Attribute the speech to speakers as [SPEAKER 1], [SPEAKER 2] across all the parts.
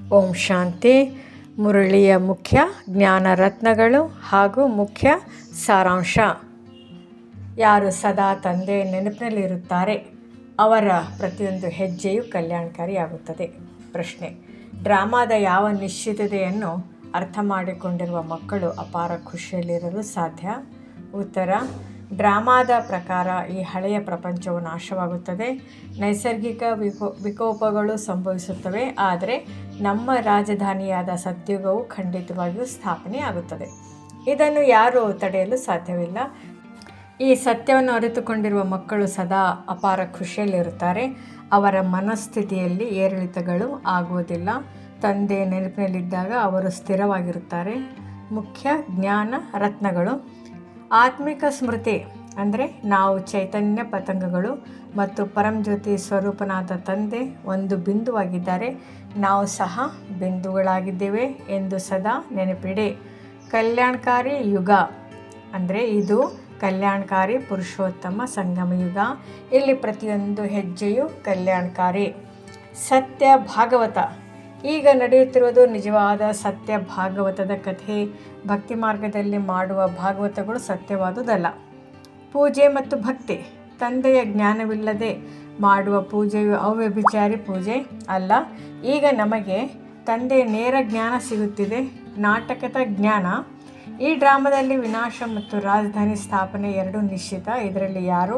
[SPEAKER 1] ಓಂ ಶಾಂತಿ. ಮುರಳಿಯ ಮುಖ್ಯ ಜ್ಞಾನ ರತ್ನಗಳು ಹಾಗೂ ಮುಖ್ಯ ಸಾರಾಂಶ. ಯಾರು ಸದಾ ತಂದೆ ನೆನಪಿನಲ್ಲಿರುತ್ತಾರೆ ಅವರ ಪ್ರತಿಯೊಂದು ಹೆಜ್ಜೆಯು ಕಲ್ಯಾಣಕಾರಿಯಾಗುತ್ತದೆ. ಪ್ರಶ್ನೆ: ಡ್ರಾಮಾದ ಯಾವ ನಿಶ್ಚಿತತೆಯನ್ನು ಅರ್ಥ ಮಾಡಿಕೊಂಡಿರುವ ಮಕ್ಕಳು ಅಪಾರ ಖುಷಿಯಲ್ಲಿರಲು ಸಾಧ್ಯ? ಉತ್ತರ: ಡ್ರಾಮಾದ ಪ್ರಕಾರ ಈ ಹಳೆಯ ಪ್ರಪಂಚವು ನಾಶವಾಗುತ್ತದೆ, ನೈಸರ್ಗಿಕ ವಿಕೋಪಗಳು ಸಂಭವಿಸುತ್ತವೆ. ಆದರೆ ನಮ್ಮ ರಾಜಧಾನಿಯಾದ ಸತ್ಯುಗವು ಖಂಡಿತವಾಗಿಯೂ ಸ್ಥಾಪನೆಯಾಗುತ್ತದೆ. ಇದನ್ನು ಯಾರೂ ತಡೆಯಲು ಸಾಧ್ಯವಿಲ್ಲ. ಈ ಸತ್ಯವನ್ನು ಅರಿತುಕೊಂಡಿರುವ ಮಕ್ಕಳು ಸದಾ ಅಪಾರ ಖುಷಿಯಲ್ಲಿರುತ್ತಾರೆ. ಅವರ ಮನಸ್ಥಿತಿಯಲ್ಲಿ ಏರಿಳಿತಗಳು ಆಗುವುದಿಲ್ಲ. ತಂದೆ ನೆನಪಿನಲ್ಲಿದ್ದಾಗ ಅವರು ಸ್ಥಿರವಾಗಿರುತ್ತಾರೆ. ಮುಖ್ಯ ಜ್ಞಾನ ರತ್ನಗಳು. ಆತ್ಮಿಕ ಸ್ಮೃತಿ ಅಂದರೆ ನಾವು ಚೈತನ್ಯ ಪತಂಗಗಳು ಮತ್ತು ಪರಂಜ್ಯೋತಿ ಸ್ವರೂಪನಾದ ತಂದೆ ಒಂದು ಬಿಂದುವಾಗಿದ್ದಾರೆ. ನಾವು ಸಹ ಬಿಂದುಗಳಾಗಿದ್ದೇವೆ ಎಂದು ಸದಾ ನೆನಪಿಡಿ. ಕಲ್ಯಾಣಕಾರಿ ಯುಗ ಅಂದರೆ ಇದು ಕಲ್ಯಾಣಕಾರಿ ಪುರುಷೋತ್ತಮ ಸಂಗಮ ಯುಗ. ಇಲ್ಲಿ ಪ್ರತಿಯೊಂದು ಹೆಜ್ಜೆಯು ಕಲ್ಯಾಣಕಾರಿ. ಸತ್ಯ ಭಾಗವತ. ಈಗ ನಡೆಯುತ್ತಿರುವುದು ನಿಜವಾದ ಸತ್ಯ ಭಾಗವತದ ಕಥೆ. ಭಕ್ತಿ ಮಾರ್ಗದಲ್ಲಿ ಮಾಡುವ ಭಾಗವತಗಳು ಸತ್ಯವಾದುದಲ್ಲ. ಪೂಜೆ ಮತ್ತು ಭಕ್ತಿ. ತಂದೆಯ ಜ್ಞಾನವಿಲ್ಲದೆ ಮಾಡುವ ಪೂಜೆಯು ಅವ್ಯಭಿಚಾರಿ ಪೂಜೆ ಅಲ್ಲ. ಈಗ ನಮಗೆ ತಂದೆಯ ನೇರ ಜ್ಞಾನ ಸಿಗುತ್ತಿದೆ. ನಾಟಕದ ಜ್ಞಾನ. ಈ ಡ್ರಾಮಾದಲ್ಲಿ ವಿನಾಶ ಮತ್ತು ರಾಜಧಾನಿ ಸ್ಥಾಪನೆ ಎರಡೂ ನಿಶ್ಚಿತ. ಇದರಲ್ಲಿ ಯಾರೂ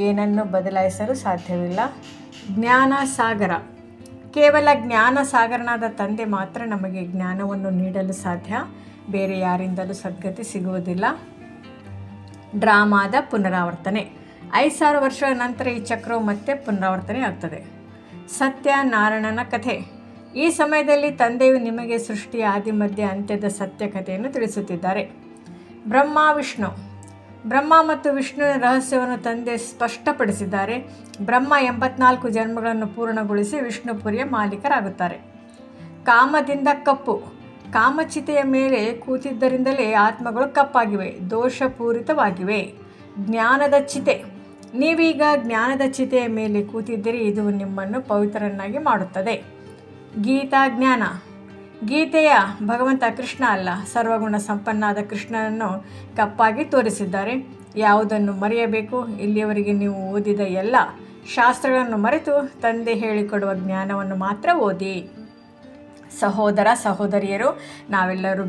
[SPEAKER 1] ಏನನ್ನು ಬದಲಾಯಿಸಲು ಸಾಧ್ಯವಿಲ್ಲ. ಜ್ಞಾನ ಸಾಗರ. ಕೇವಲ ಜ್ಞಾನ ಸಾಗರನಾದ ತಂದೆ ಮಾತ್ರ ನಮಗೆ ಜ್ಞಾನವನ್ನು ನೀಡಲು ಸಾಧ್ಯ. ಬೇರೆ ಯಾರಿಂದಲೂ ಸದ್ಗತಿ ಸಿಗುವುದಿಲ್ಲ. ಡ್ರಾಮಾದ ಪುನರಾವರ್ತನೆ. 5000 ವರ್ಷಗಳ ನಂತರ ಈ ಚಕ್ರವು ಮತ್ತೆ ಪುನರಾವರ್ತನೆ ಆಗ್ತದೆ. ಸತ್ಯನಾರಾಯಣನ ಕಥೆ. ಈ ಸಮಯದಲ್ಲಿ ತಂದೆಯು ನಿಮಗೆ ಸೃಷ್ಟಿಯ ಆದಿ ಮಧ್ಯ ಅಂತ್ಯದ ಸತ್ಯ ಕಥೆಯನ್ನು ತಿಳಿಸುತ್ತಿದ್ದಾರೆ. ಬ್ರಹ್ಮ ವಿಷ್ಣು. ಬ್ರಹ್ಮ ಮತ್ತು ವಿಷ್ಣುವಿನ ರಹಸ್ಯವನ್ನು ತಂದೆ ಸ್ಪಷ್ಟಪಡಿಸಿದ್ದಾರೆ. ಬ್ರಹ್ಮ 84 ಜನ್ಮಗಳನ್ನು ಪೂರ್ಣಗೊಳಿಸಿ ವಿಷ್ಣುಪುರಿಯ ಮಾಲೀಕರಾಗುತ್ತಾರೆ. ಕಾಮದಿಂದ ಕಪ್ಪು. ಕಾಮಚಿತೆಯ ಮೇಲೆ ಕೂತಿದ್ದರಿಂದಲೇ ಆತ್ಮಗಳು ಕಪ್ಪಾಗಿವೆ, ದೋಷಪೂರಿತವಾಗಿವೆ. ಜ್ಞಾನದ ಚಿತೆ. ನೀವೀಗ ಜ್ಞಾನದ ಚಿತೆಯ ಮೇಲೆ ಕೂತಿದ್ದೀರಿ. ಇದು ನಿಮ್ಮನ್ನು ಪವಿತ್ರರನ್ನಾಗಿ ಮಾಡುತ್ತದೆ. ಗೀತಾ ಜ್ಞಾನ. ಗೀತೆಯ ಭಗವಂತ ಕೃಷ್ಣ ಅಲ್ಲ, ಸರ್ವಗುಣ ಸಂಪನ್ನಾದ ಕೃಷ್ಣನನ್ನು ಕಪ್ಪಾಗಿ ತೋರಿಸಿದ್ದಾರೆ. ಯಾವುದನ್ನು ಮರೆಯಬೇಕು? ಇಲ್ಲಿಯವರೆಗೆ ನೀವು ಓದಿದ ಎಲ್ಲ ಶಾಸ್ತ್ರಗಳನ್ನು ಮರೆತು ತಂದೆ ಹೇಳಿಕೊಡುವ ಜ್ಞಾನವನ್ನು ಮಾತ್ರ ಓದಿ. ಸಹೋದರ ಸಹೋದರಿಯರು. ನಾವೆಲ್ಲರೂ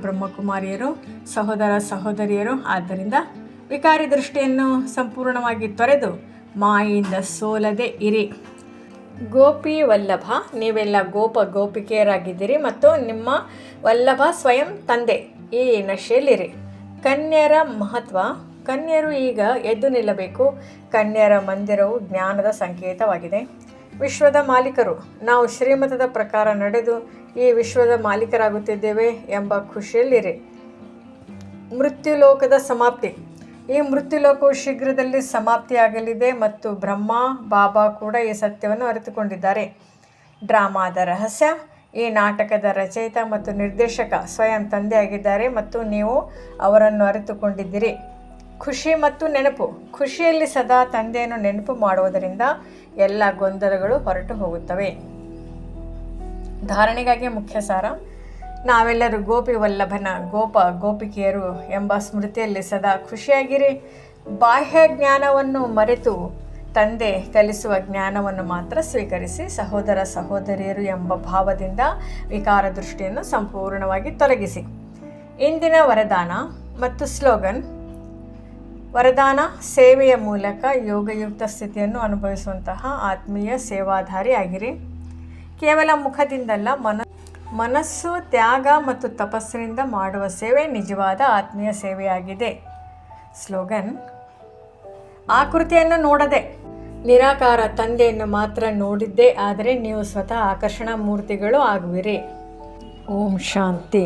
[SPEAKER 1] ಬ್ರಹ್ಮಕುಮಾರಿಯರು, ಸಹೋದರ ಸಹೋದರಿಯರು. ಆದ್ದರಿಂದ ವಿಕಾರಿ ದೃಷ್ಟಿಯನ್ನು ಸಂಪೂರ್ಣವಾಗಿ ತೊರೆದು ಮಾಯೆಯಿಂದ ಸೋಲದೆ ಇರಿ. ಗೋಪಿ ವಲ್ಲಭ. ನೀವೆಲ್ಲ ಗೋಪಿಕೆಯರಾಗಿದ್ದೀರಿ ಮತ್ತು ನಿಮ್ಮ ವಲ್ಲಭ ಸ್ವಯಂ ತಂದೆ. ಈ ನಶೆಯಲ್ಲಿರಿ. ಕನ್ಯರ ಮಹತ್ವ. ಕನ್ಯರು ಈಗ ಎದ್ದು ನಿಲ್ಲಬೇಕು. ಕನ್ಯರ ಮಂದಿರವು ಜ್ಞಾನದ ಸಂಕೇತವಾಗಿದೆ. ವಿಶ್ವದ ಮಾಲೀಕರು. ನಾವು ಶ್ರೀಮತದ ಪ್ರಕಾರ ನಡೆದು ಈ ವಿಶ್ವದ ಮಾಲೀಕರಾಗುತ್ತಿದ್ದೇವೆ ಎಂಬ ಖುಷಿಯಲ್ಲಿರಿ. ಮೃತ್ಯುಲೋಕದ ಸಮಾಪ್ತಿ. ಈ ಮೃತ್ಯುಲೋಕವು ಶೀಘ್ರದಲ್ಲಿ ಸಮಾಪ್ತಿಯಾಗಲಿದೆ ಮತ್ತು ಬ್ರಹ್ಮ ಬಾಬಾ ಕೂಡ ಈ ಸತ್ಯವನ್ನು ಅರಿತುಕೊಂಡಿದ್ದಾರೆ. ಡ್ರಾಮಾದ ರಹಸ್ಯ. ಈ ನಾಟಕದ ರಚಯಿತ ಮತ್ತು ನಿರ್ದೇಶಕ ಸ್ವಯಂ ತಂದೆಯಾಗಿದ್ದಾರೆ ಮತ್ತು ನೀವು ಅವರನ್ನು ಅರಿತುಕೊಂಡಿದ್ದೀರಿ. ಖುಷಿ ಮತ್ತು ನೆನಪು. ಖುಷಿಯಲ್ಲಿ ಸದಾ ತಂದೆಯನ್ನು ನೆನಪು ಮಾಡುವುದರಿಂದ ಎಲ್ಲ ಗೊಂದಲಗಳು ಹೊರಟು ಹೋಗುತ್ತವೆ. ಧಾರಣೆಗಾಗಿ ಮುಖ್ಯ ಸಾರ. ನಾವೆಲ್ಲರೂ ಗೋಪಿ ವಲ್ಲಭನ ಗೋಪಿಕೆಯರು ಎಂಬ ಸ್ಮೃತಿಯಲ್ಲಿ ಸದಾ ಖುಷಿಯಾಗಿರಿ. ಬಾಹ್ಯ ಜ್ಞಾನವನ್ನು ಮರೆತು ತಂದೆ ಕಲಿಸುವ ಜ್ಞಾನವನ್ನು ಮಾತ್ರ ಸ್ವೀಕರಿಸಿ. ಸಹೋದರ ಸಹೋದರಿಯರು ಎಂಬ ಭಾವದಿಂದ ವಿಕಾರ ದೃಷ್ಟಿಯನ್ನು ಸಂಪೂರ್ಣವಾಗಿ ತೊಲಗಿಸಿ. ಇಂದಿನ ವರದಾನ ಮತ್ತು ಸ್ಲೋಗನ್. ವರದಾನ: ಸೇವೆಯ ಮೂಲಕ ಯೋಗಯುಕ್ತ ಸ್ಥಿತಿಯನ್ನು ಅನುಭವಿಸುವಂತಹ ಆತ್ಮೀಯ ಸೇವಾಧಾರಿ ಆಗಿರಿ. ಕೇವಲ ಮುಖದಿಂದಲ್ಲ, ಮನಸ್ಸು, ತ್ಯಾಗ ಮತ್ತು ತಪಸ್ಸಿನಿಂದ ಮಾಡುವ ಸೇವೆ ನಿಜವಾದ ಆತ್ಮೀಯ ಸೇವೆಯಾಗಿದೆ. ಸ್ಲೋಗನ್: ಆಕೃತಿಯನ್ನು ನೋಡದೆ ನಿರಾಕಾರ ತಂದೆಯನ್ನು ಮಾತ್ರ ನೋಡಿದ್ದೇ ಆದರೆ ನೀವು ಸ್ವತಃ ಆಕರ್ಷಣಾ ಮೂರ್ತಿಗಳು ಆಗುವಿರಿ. ಓಂ ಶಾಂತಿ.